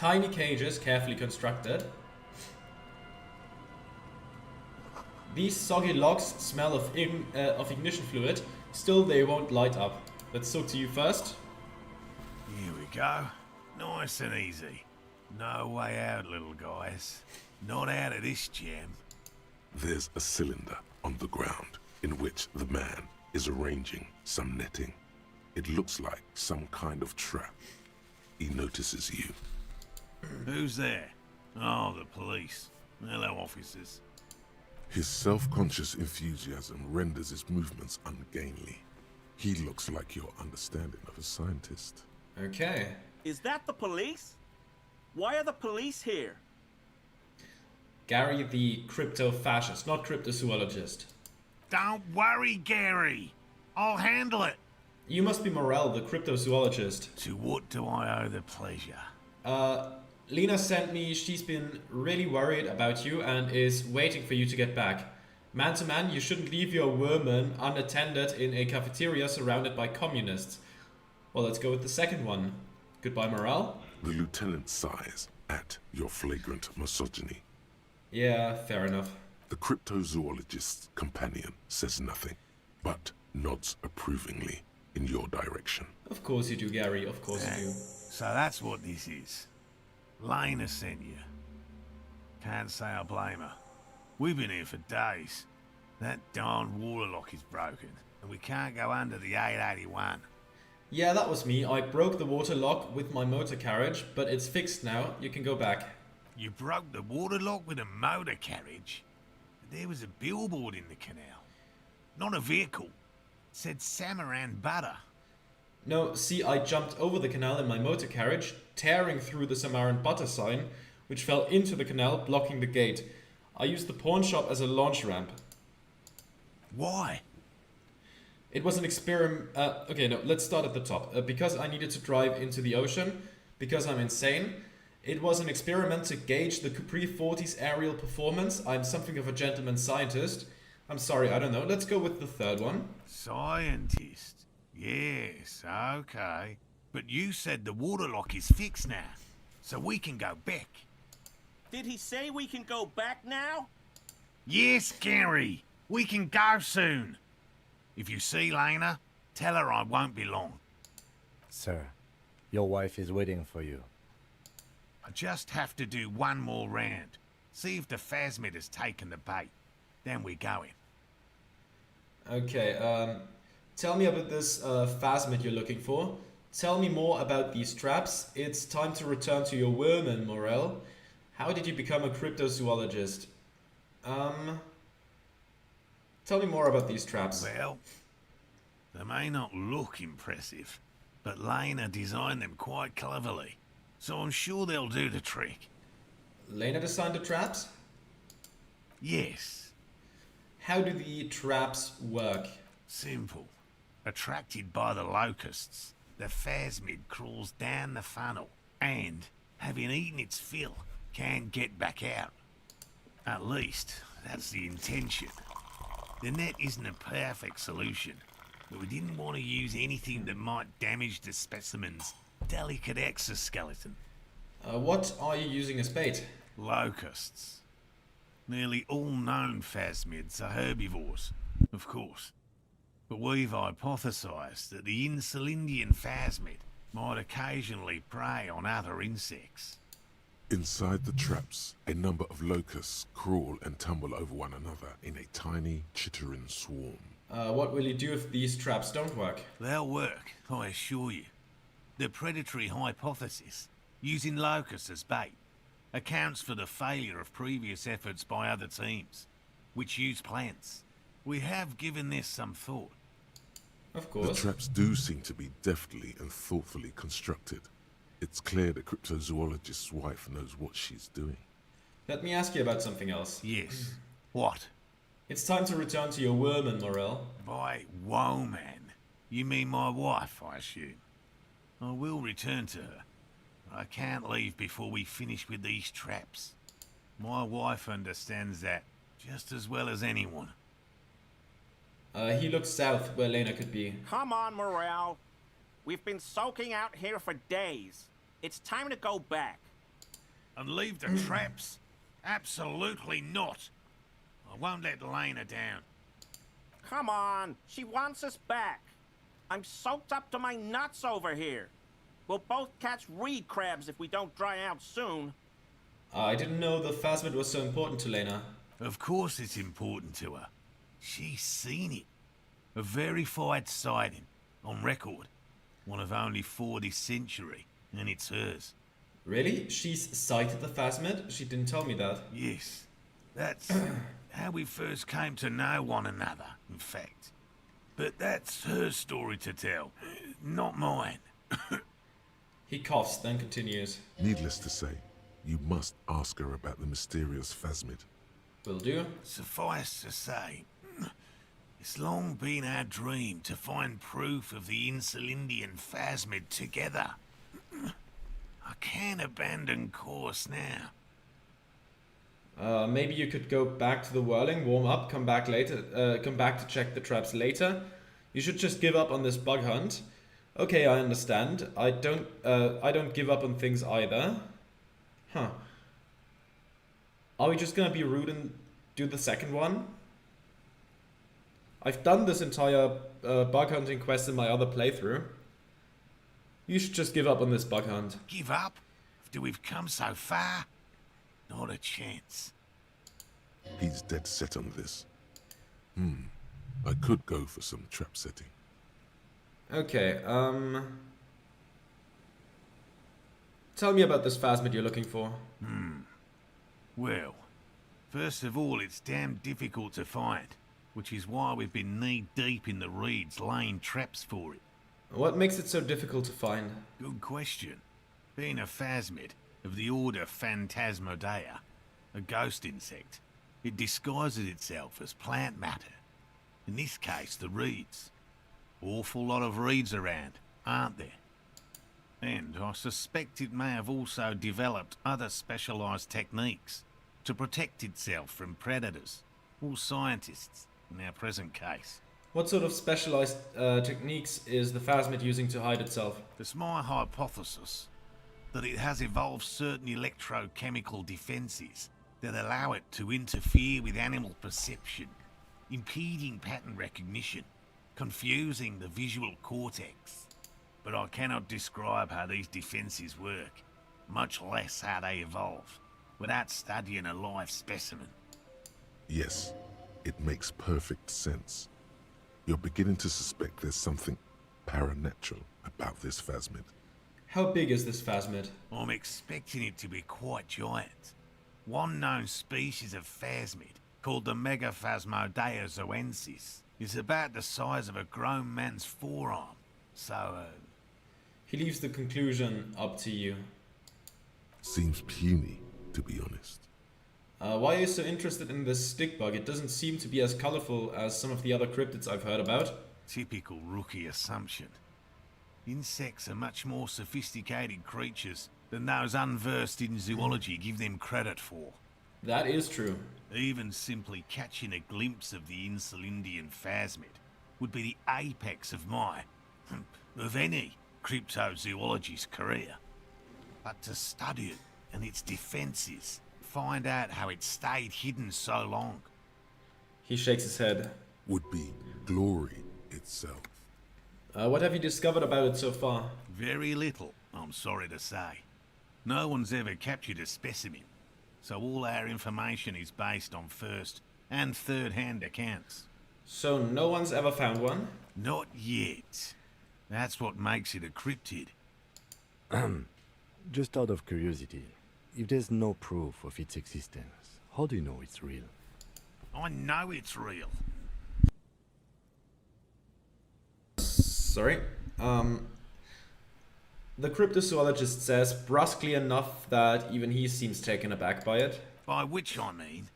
Tiny cages, carefully constructed. These soggy logs smell of ignition fluid. Still, they won't light up. Let's talk to you first. Here we go. Nice and easy. No way out, little guys. Not out of this jam. There's a cylinder on the ground in which the man is arranging some netting. It looks like some kind of trap. He notices you. Who's there? Oh, the police. Hello, officers. His self-conscious enthusiasm renders his movements ungainly. He looks like your understanding of a scientist. Okay. Is that the police? Why are the police here? Gary the crypto-fascist, not cryptozoologist. Don't worry, Gary. I'll handle it. You must be Morell, the cryptozoologist. To what do I owe the pleasure? Lena sent me. She's been really worried about you and is waiting for you to get back. Man to man, you shouldn't leave your worm unattended in a cafeteria surrounded by communists. Well, let's go with the second one. Goodbye, Morell. The lieutenant sighs at your flagrant misogyny. Yeah, fair enough. The cryptozoologist's companion says nothing, but nods approvingly in your direction. Of course you do, Gary. Of course you do. So that's what this is. Lena sent you. Can't say I blame her. We've been here for days. That darn water lock is broken, and we can't go under the 881. Yeah, that was me. I broke the water lock with my motor carriage, but it's fixed now. You can go back. You broke the water lock with a motor carriage? There was a billboard in the canal. Not a vehicle. It said Samaran Butter. No, see, I jumped over the canal in my motor carriage, tearing through the Samaran Butter sign, which fell into the canal, blocking the gate. I used the pawn shop as a launch ramp. Why? It was an experiment. Okay, no, let's start at the top. Because I needed to drive into the ocean, because I'm insane. It was an experiment to gauge the Capri 40's aerial performance. I'm something of a gentleman scientist. I'm sorry, I don't know. Let's go with the third one. Scientist? Yes, okay. But you said the water lock is fixed now, so we can go back. Did he say we can go back now? Yes, Gary. We can go soon. If you see Lena, tell her I won't be long. Sir, your wife is waiting for you. I just have to do one more round. See if the phasmid has taken the bait. Then we go in. Okay, tell me about this phasmid you're looking for. Tell me more about these traps. It's time to return to your worm, Morell. How did you become a cryptozoologist? Tell me more about these traps. Well, they may not look impressive, but Lena designed them quite cleverly, so I'm sure they'll do the trick. Lena designed the traps? Yes. How do the traps work? Simple. Attracted by the locusts, the phasmid crawls down the funnel and, having eaten its fill, can't get back out. At least, that's the intention. The net isn't a perfect solution, but we didn't want to use anything that might damage the specimen's delicate exoskeleton. What are you using as bait? Locusts. Nearly all known phasmids are herbivores, of course. But we've hypothesized that the Insulindian phasmid might occasionally prey on other insects. Inside the traps, a number of locusts crawl and tumble over one another in a tiny, chittering swarm. What will you do if these traps don't work? They'll work, I assure you. The predatory hypothesis, using locusts as bait, accounts for the failure of previous efforts by other teams, which use plants. We have given this some thought. Of The course. traps do seem to be deftly and thoughtfully constructed. It's clear the cryptozoologist's wife knows what she's doing. Let me ask you about something else. Yes. What? It's time to return to your worm, Morell. By woman, you mean my wife, I assume. I will return to her. I can't leave before we finish with these traps. My wife understands that just as well as anyone. He looks south, where Lena could be. Come on, Morell. We've been soaking out here for days. It's time to go back. And leave the traps? Absolutely not. I won't let Lena down. Come on, she wants us back. I'm soaked up to my nuts over here. We'll both catch reed crabs if we don't dry out soon. I didn't know the phasmid was so important to Lena. Of course it's important to her. She's seen it. A verified sighting, on record. One of only 4 this century, and it's hers. Really? She's sighted the phasmid? She didn't tell me that. Yes, that's how we first came to know one another, in fact. But that's her story to tell, not mine. He coughs, then continues. Needless to say, you must ask her about the mysterious phasmid. Will do. Suffice to say, it's long been our dream to find proof of the Insulindian phasmid together. I can't abandon course now. Maybe you could go back to the whirling, warm up, come back later. Come back to check the traps later. You should just give up on this bug hunt. Okay, I understand. I don't give up on things either. Huh. Are we just gonna be rude and do the second one? I've done this entire bug hunting quest in my other playthrough. You should just give up on this bug hunt. Give up? After we've come so far? Not a chance. He's dead set on this. I could go for some trap setting. Okay, tell me about this phasmid you're looking for. Well, first of all, it's damn difficult to find, which is why we've been knee-deep in the reeds laying traps for it. What makes it so difficult to find? Good question. Being a phasmid of the order Phantasmodea, a ghost insect, it disguises itself as plant matter. In this case, the reeds. Awful lot of reeds around, aren't there? And I suspect it may have also developed other specialised techniques to protect itself from predators, or scientists, in our present case. What sort of specialized techniques is the phasmid using to hide itself? It's my hypothesis that it has evolved certain electrochemical defences that allow it to interfere with animal perception, impeding pattern recognition, confusing the visual cortex. But I cannot describe how these defences work, much less how they evolve, without studying a live specimen. Yes, it makes perfect sense. You're beginning to suspect there's something paranatural about this phasmid. How big is this phasmid? I'm expecting it to be quite giant. One known species of phasmid, called the Megaphasmodea zoensis, is about the size of a grown man's forearm. So, He leaves the conclusion up to you. Seems puny, to be honest. Why are you so interested in this stick bug? It doesn't seem to be as colorful as some of the other cryptids I've heard about. typical rookie assumption. Insects are much more sophisticated creatures than those unversed in zoology give them credit for. That is true. Even simply catching a glimpse of the Insulindian phasmid would be the apex of of any cryptozoologist's career. But to study it and its defences, find out how it stayed hidden so long. He shakes his head. Would be glory itself. What have you discovered about it so far? Very little, I'm sorry to say. No one's ever captured a specimen, so all our information is based on first and third-hand accounts. So no one's ever found one? Not yet. That's what makes it a cryptid. Just out of curiosity, if there's no proof of its existence, how do you know it's real? I know it's real. Sorry. The cryptozoologist says brusquely enough that even he seems taken aback by it. By which I mean,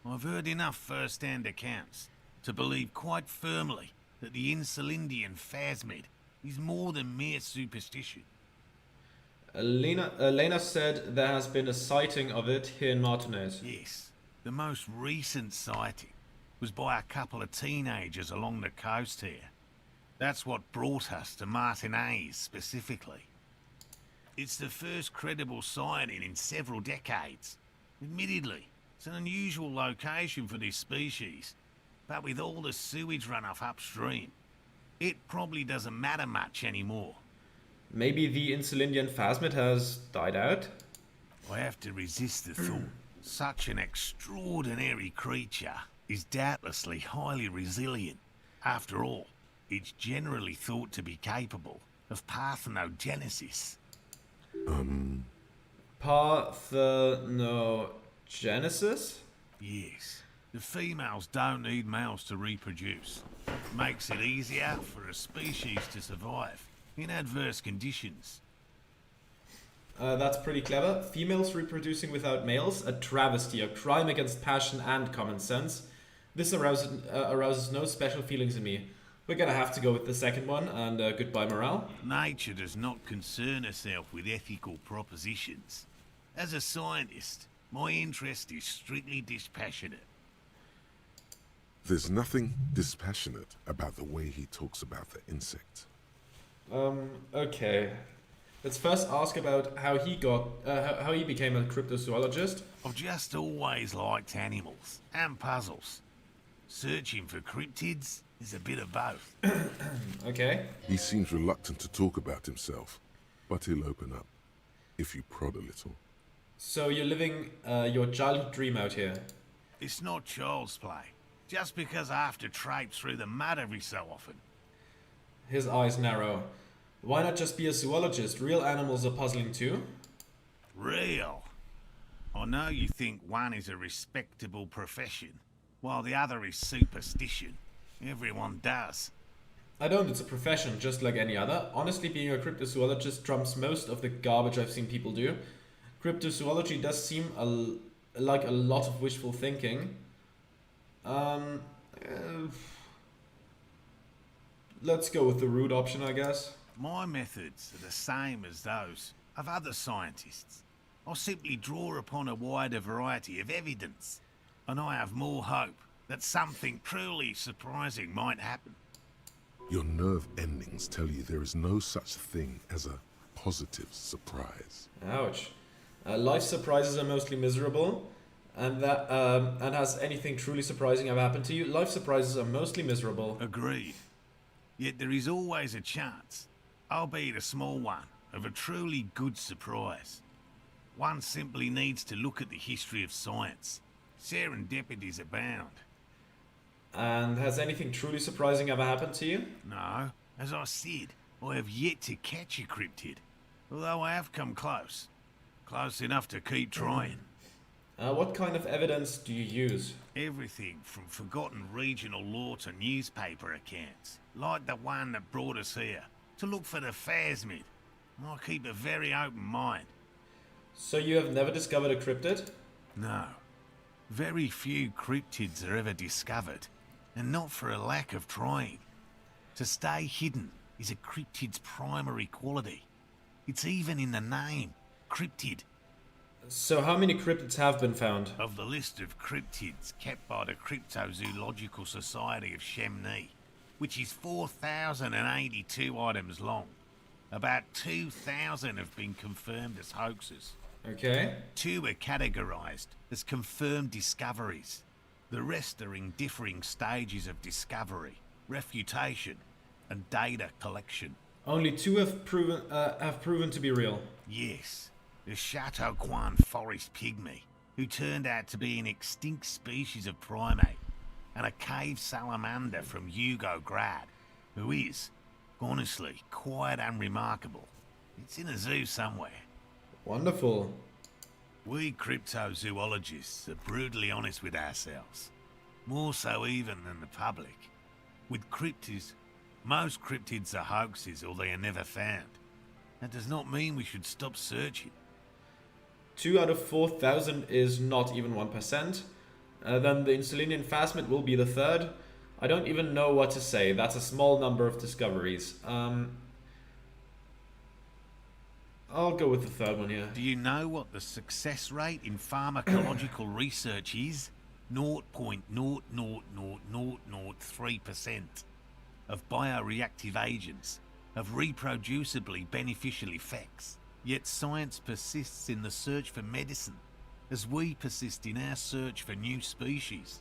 I've heard enough first-hand accounts to believe quite firmly that the Insulindian phasmid is more than mere superstition. Lena said there has been a sighting of it here in Martinez. Yes, the most recent sighting was by a couple of teenagers along the coast here. That's what brought us to Martinez specifically. It's the first credible sighting in several decades. Admittedly, it's an unusual location for this species, but with all the sewage runoff upstream, it probably doesn't matter much anymore. Maybe the Insulindian phasmid has died out? I have to resist the thought. Such an extraordinary creature is doubtlessly highly resilient. After all, it's generally thought to be capable of parthenogenesis. Parthenogenesis? Yes, the females don't need males to reproduce. Makes it easier for a species to survive in adverse conditions. That's pretty clever. Females reproducing without males, a travesty, a crime against passion and common sense. This arouses no special feelings in me. We're gonna have to go with the second one, and goodbye, Morell. Nature does not concern herself with ethical propositions. As a scientist, my interest is strictly dispassionate. There's nothing dispassionate about the way he talks about the insect. Okay. Let's first ask about how he became a cryptozoologist. I've just always liked animals and puzzles. Searching for cryptids is a bit of both. Okay. He seems reluctant to talk about himself, but he'll open up, if you prod a little. So you're living your childhood dream out here. It's not child's play. Just because I have to traipse through the mud every so often. His eyes narrow. Why not just be a zoologist? Real animals are puzzling too. Real? I know you think one is a respectable profession, while the other is superstition. Everyone does. I don't, it's a profession just like any other. Honestly, being a cryptozoologist trumps most of the garbage I've seen people do. Cryptozoology does seem like a lot of wishful thinking. Let's go with the root option, I guess. My methods are the same as those of other scientists. I simply draw upon a wider variety of evidence, and I have more hope that something truly surprising might happen. Your nerve endings tell you there is no such thing as a positive surprise. Ouch. Life surprises are mostly miserable. And has anything truly surprising ever happened to you? Life surprises are mostly miserable. Agreed. Yet there is always a chance, albeit a small one, of a truly good surprise. One simply needs to look at the history of science. Serendipities abound. And has anything truly surprising ever happened to you? No, as I said, I have yet to catch a cryptid, although I have come close. Close enough to keep trying. What kind of evidence do you use? Everything from forgotten regional lore to newspaper accounts, like the one that brought us here, to look for the phasmid. I keep a very open mind. So you have never discovered a cryptid? No. Very few cryptids are ever discovered, and not for a lack of trying. To stay hidden is a cryptid's primary quality. It's even in the name, cryptid. So how many cryptids have been found? Of the list of cryptids kept by the Cryptozoological Society of Chemnee, which is 4,082 items long, about 2,000 have been confirmed as hoaxes. Okay. 2 are categorized as confirmed discoveries. The rest are in differing stages of discovery, refutation, and data collection. Only 2 have proven to be real. Yes, the Chateau Quan forest pygmy, who turned out to be an extinct species of primate, and a cave salamander from Yugograd, who is, honestly, quite unremarkable. It's in a zoo somewhere. Wonderful. We cryptozoologists are brutally honest with ourselves, more so even than the public. With cryptids, most cryptids are hoaxes or they are never found. That does not mean we should stop searching. 2 out of 4,000 is not even 1%. Then the Insulinian phasmid will be the third. I don't even know what to say. That's a small number of discoveries. I'll go with the third one here. Do you know what the success rate in pharmacological research is? 0.00003% of bioreactive agents have reproducibly beneficial effects. Yet science persists in the search for medicine, as we persist in our search for new species.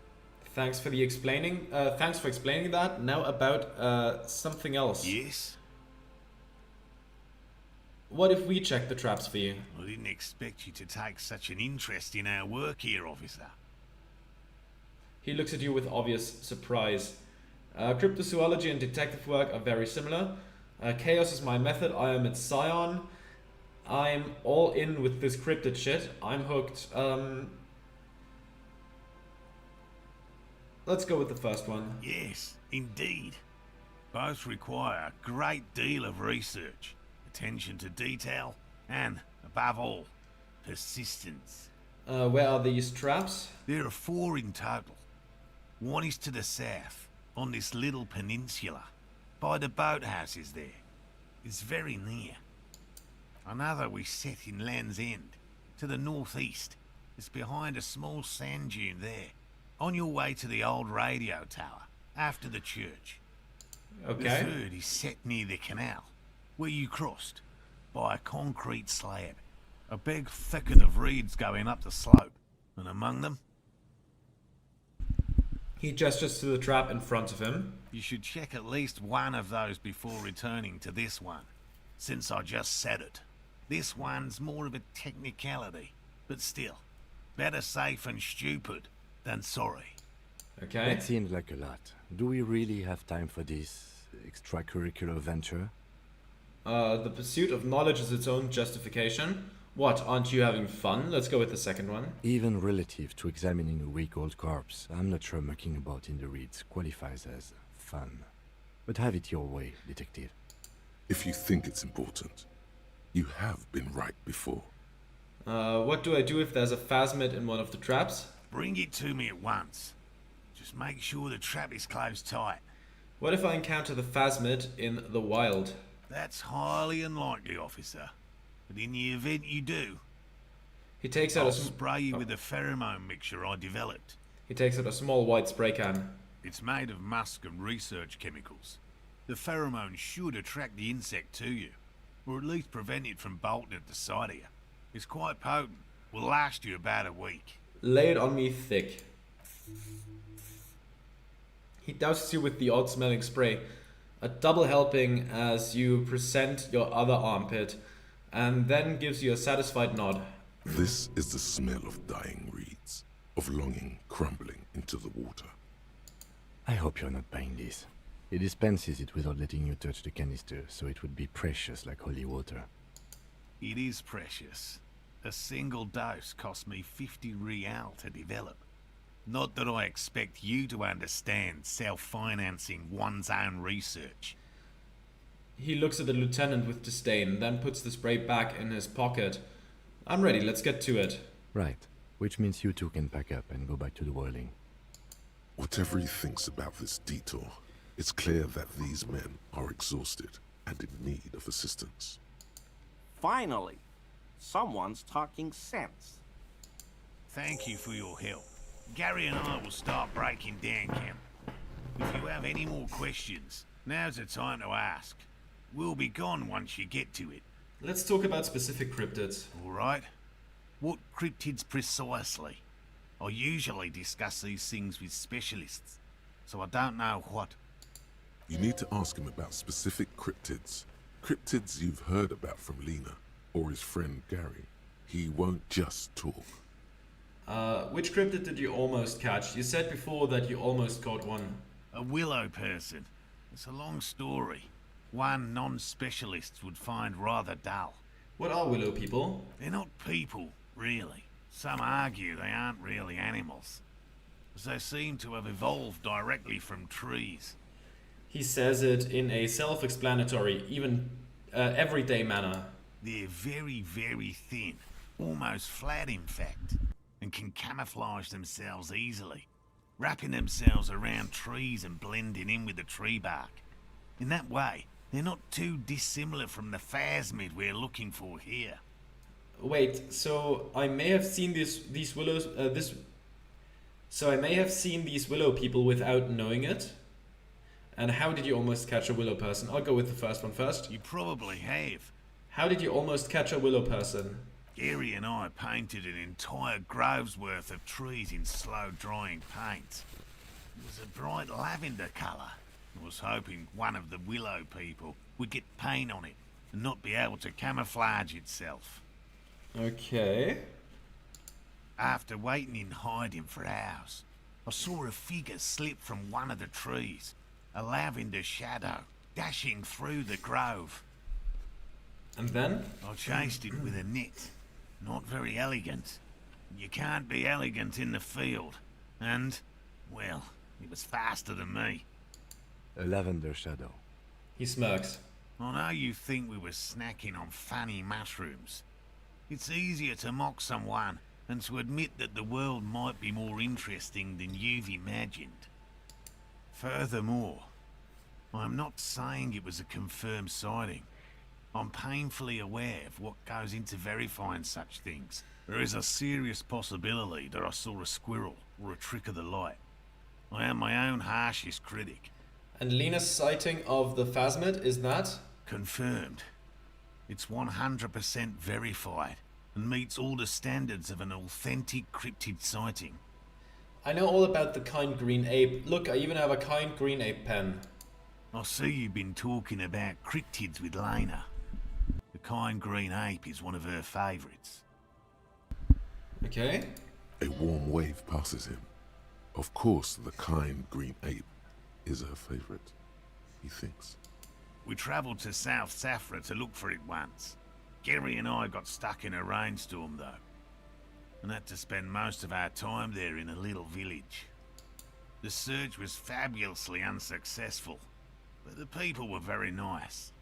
Thanks for explaining that. Now about something else. Yes? What if we check the traps for you? I didn't expect you to take such an interest in our work here, officer. He looks at you with obvious surprise. Cryptozoology and detective work are very similar. Chaos is my method. I am its scion. I'm all in with this cryptid shit. I'm hooked. Let's go with the first one. Yes, indeed. Both require a great deal of research, attention to detail, and, above all, persistence. Where are these traps? There are 4 in total. One is to the south, on this little peninsula, by the boathouses there. It's very near. Another we set in Land's End, to the northeast. It's behind a small sand dune there, on your way to the old radio tower, after the church. Okay. The third is set near the canal, where you crossed, by a concrete slab. A big thicket of reeds going up the slope, and among them... He gestures to the trap in front of him. You should check at least one of those before returning to this one, since I just said it. This one's more of a technicality, but still, better safe and stupid than sorry. Okay. That seems like a lot. Do we really have time for this extracurricular venture? The pursuit of knowledge is its own justification. What, aren't you having fun? Let's go with the second one. Even relative to examining a week-old corpse, I'm not sure mucking about in the reeds qualifies as fun. But have it your way, detective. If you think it's important, you have been right before. What do I do if there's a phasmid in one of the traps? Bring it to me at once. Just make sure the trap is closed tight. What if I encounter the phasmid in the wild? That's highly unlikely, officer. But in the event you do, He takes out I'll a spray you with a pheromone mixture I developed. He takes out a small white spray can. It's made of musk and research chemicals. The pheromone should attract the insect to you, or at least prevent it from bolting at the sight of you. It's quite potent. Will last you about a week. Lay it on me thick. He douses you with the odd-smelling spray, a double helping as you present your other armpit, and then gives you a satisfied nod. This is the smell of dying reeds, of longing crumbling into the water. I hope you're not buying this. He dispenses it without letting you touch the canister, so it would be precious like holy water. It is precious. A single dose cost me 50 real to develop. Not that I expect you to understand self-financing one's own research. He looks at the lieutenant with disdain, then puts the spray back in his pocket. I'm ready, let's get to it. Right. Which means you two can pack up and go back to the whirling. Whatever he thinks about this detour, it's clear that these men are exhausted and in need of assistance. Finally, someone's talking sense. Thank you for your help. Gary and I will start breaking down camp. If you have any more questions, now's the time to ask. We'll be gone once you get to it. Let's talk about specific cryptids. All right? What cryptids precisely? I usually discuss these things with specialists, so I don't know what. You need to ask him about specific cryptids. Cryptids you've heard about from Lena or his friend Gary. He won't just talk. Which cryptid did you almost catch? You said before that you almost caught one. A willow person. It's a long story. One non-specialist would find rather dull. What are willow people? They're not people, really. Some argue they aren't really animals, as they seem to have evolved directly from trees. He says it in a self-explanatory, even everyday manner. They're very, very thin, almost flat in fact, and can camouflage themselves easily, wrapping themselves around trees and blending in with the tree bark. In that way, they're not too dissimilar from the phasmid we're looking for here. Wait, so I may have seen these willows. So I may have seen these willow people without knowing it. And how did you almost catch a willow person? I'll go with the first one first. You probably have. How did you almost catch a willow person? Gary and I painted an entire grove's worth of trees in slow-drying paint. It was a bright lavender colour. I was hoping one of the willow people would get paint on it and not be able to camouflage itself. Okay. After waiting in hiding for hours, I saw a figure slip from one of the trees, a lavender shadow dashing through the grove. And then? I chased it with a net. Not very elegant. You can't be elegant in the field. And, well, it was faster than me. A lavender shadow. He smirks. I know you think we were snacking on funny mushrooms. It's easier to mock someone and to admit that the world might be more interesting than you've imagined. Furthermore, I'm not saying it was a confirmed sighting. I'm painfully aware of what goes into verifying such things. There is a serious possibility that I saw a squirrel or a trick of the light. I am my own harshest critic. And Lena's sighting of the phasmid, is that? Confirmed. It's 100% verified and meets all the standards of an authentic cryptid sighting. I know all about the kind green ape. Look, I even have a kind green ape pen. I see you've been talking about cryptids with Lena. The kind green ape is one of her favourites. Okay. A warm wave passes him. Of course, the kind green ape is her favorite, he thinks. We travelled to South Safra to look for it once. Gary and I got stuck in a rainstorm though, and had to spend most of our time there in a little village. The search was fabulously unsuccessful, but the people were very nice.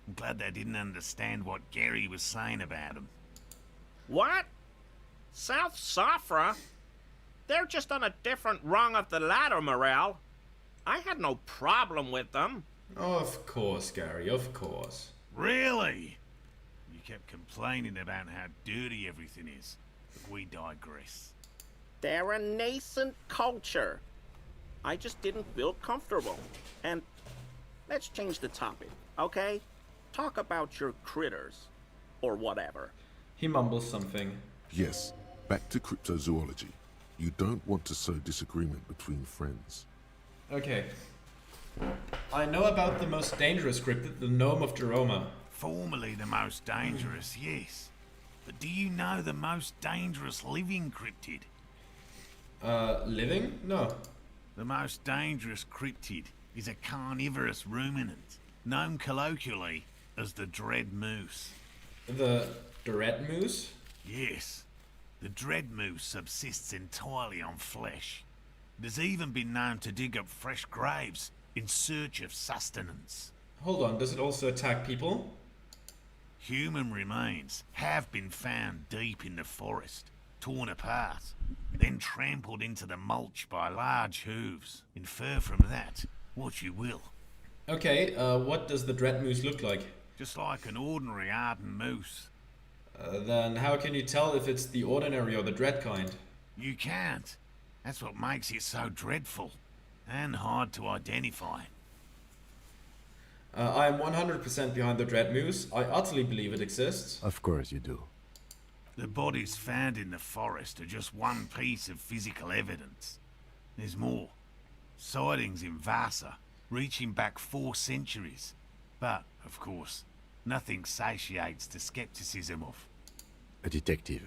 I'm glad they didn't understand what Gary was saying about them. What? South Safra? They're just on a different rung of the ladder, Morell. I had no problem with them. Of course, Gary, of course. Really? You kept complaining about how dirty everything is, but we digress. They're a nascent culture. I just didn't feel comfortable. And let's change the topic, okay? Talk about your critters. Or whatever. He mumbles something. Yes, back to cryptozoology. You don't want to sow disagreement between friends. Okay. I know about the most dangerous cryptid, the gnome of Jeroma. Formerly the most dangerous, yes. But do you know the most dangerous living cryptid? Living? No. The most dangerous cryptid is a carnivorous ruminant, known colloquially as the dread moose. The red moose? Yes, the dread moose subsists entirely on flesh. It has even been known to dig up fresh graves in search of sustenance. Hold on, does it also attack people? Human remains have been found deep in the forest, torn apart, then trampled into the mulch by large hooves. Infer from that what you will. Okay, what does the dread moose look like? Just like an ordinary Arden moose. Then how can you tell if it's the ordinary or the dread kind? You can't. That's what makes it so dreadful and hard to identify. I am 100% behind the dread moose. I utterly believe it exists. Of course you do. The bodies found in the forest are just one piece of physical evidence. There's more. Sightings in Vasa, reaching back 4 centuries. But, of course, nothing satiates the skepticism of. A detective.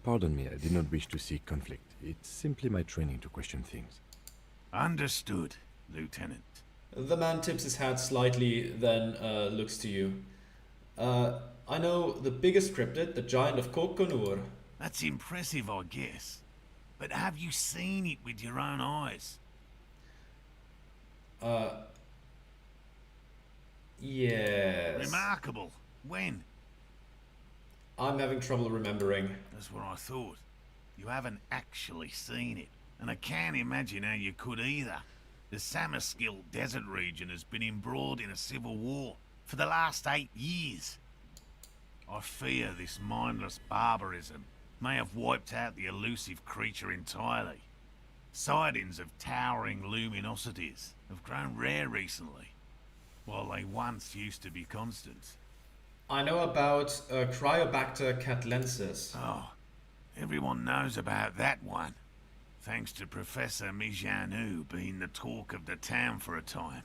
Pardon me, I did not wish to seek conflict. It's simply my training to question things. Understood, Lieutenant. The man tips his hat slightly, then looks to you. I know the biggest cryptid, the giant of Kokonur. That's impressive, I guess. But have you seen it with your own eyes? Yes. Remarkable. When? I'm having trouble remembering. That's what I thought. You haven't actually seen it. And I can't imagine how you could either. The Samaskil desert region has been embroiled in a civil war for the last 8 years. I fear this mindless barbarism may have wiped out the elusive creature entirely. Sightings of towering luminosities have grown rare recently, while they once used to be constant. I know about Cryobacter catlensis. Oh, everyone knows about that one. Thanks to Professor Mijanu being the talk of the town for a time.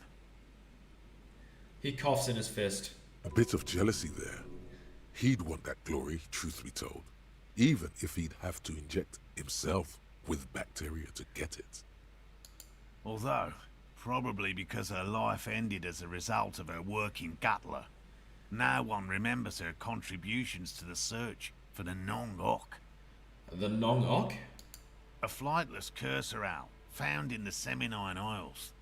He coughs in his fist. A bit of jealousy there. He'd want that glory, truth be told. Even if he'd have to inject himself with bacteria to get it. Although, probably because her life ended as a result of her work in Gutler, no one remembers her contributions to the search for the Nong-Ok. The Nong-Ok? A flightless cursor owl found in the Seminine Isles.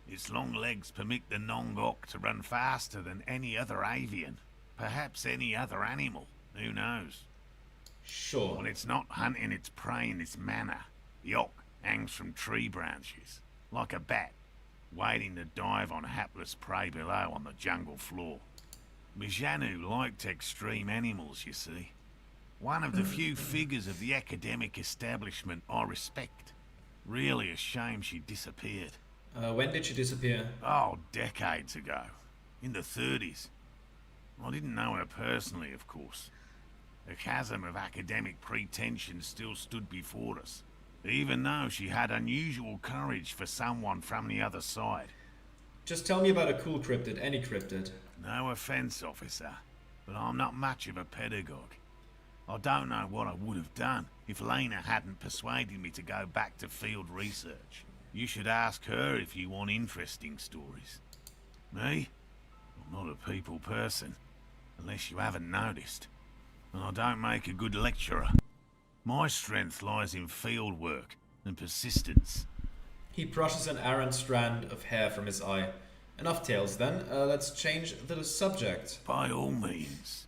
Its long legs permit the Nong-Ok to run faster than any other avian. Perhaps any other animal. Who knows? Sure. When it's not hunting its prey in this manner, the Ok hangs from tree branches, like a bat, waiting to dive on hapless prey below on the jungle floor. Mijanu liked extreme animals, you see. One of the few figures of the academic establishment I respect. Really a shame she disappeared. When did she disappear? Oh, decades ago. In the 30s. I didn't know her personally, of course. The chasm of academic pretension still stood before us, even though she had unusual courage for someone from the other side. Just tell me about a cool cryptid, any cryptid. No offense, officer, but I'm not much of a pedagogue. I don't know what I would have done if Lena hadn't persuaded me to go back to field research. You should ask her if you want interesting stories. Me? I'm not a people person, unless you haven't noticed. And I don't make a good lecturer. My strength lies in field work and persistence. He brushes an errant strand of hair from his eye. Enough tales then, let's change the subject. By all means.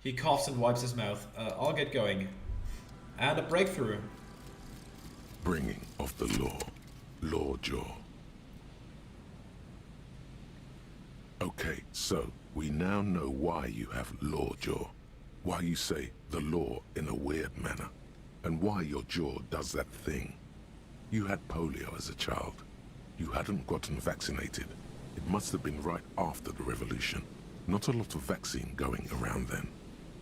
He coughs and wipes his mouth. I'll get going. And a breakthrough. Bringing of the law. Lawjaw. Okay, so we now know why you have Lawjaw. Why you say the law in a weird manner. And why your jaw does that thing. You had polio as a child. You hadn't gotten vaccinated. It must have been right after the revolution. Not a lot of vaccine going around then.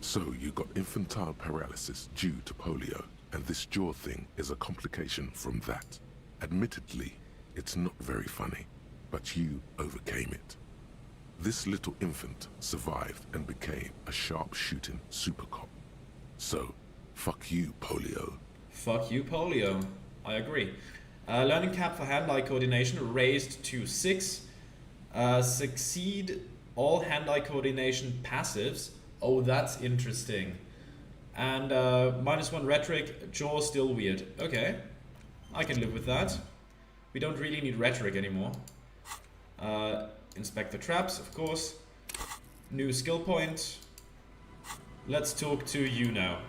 So you got infantile paralysis due to polio, and this jaw thing is a complication from that. Admittedly, it's not very funny, but you overcame it. This little infant survived and became a sharp-shooting super cop. So, fuck you, polio. Fuck you, polio. I agree. Learning cap for hand-eye coordination raised to 6. Succeed all hand-eye coordination passives. Oh, that's interesting. And -1 rhetoric, jaw still weird. Okay, I can live with that. We don't really need rhetoric anymore. Inspect the traps, of course. New skill point. Let's talk to you now.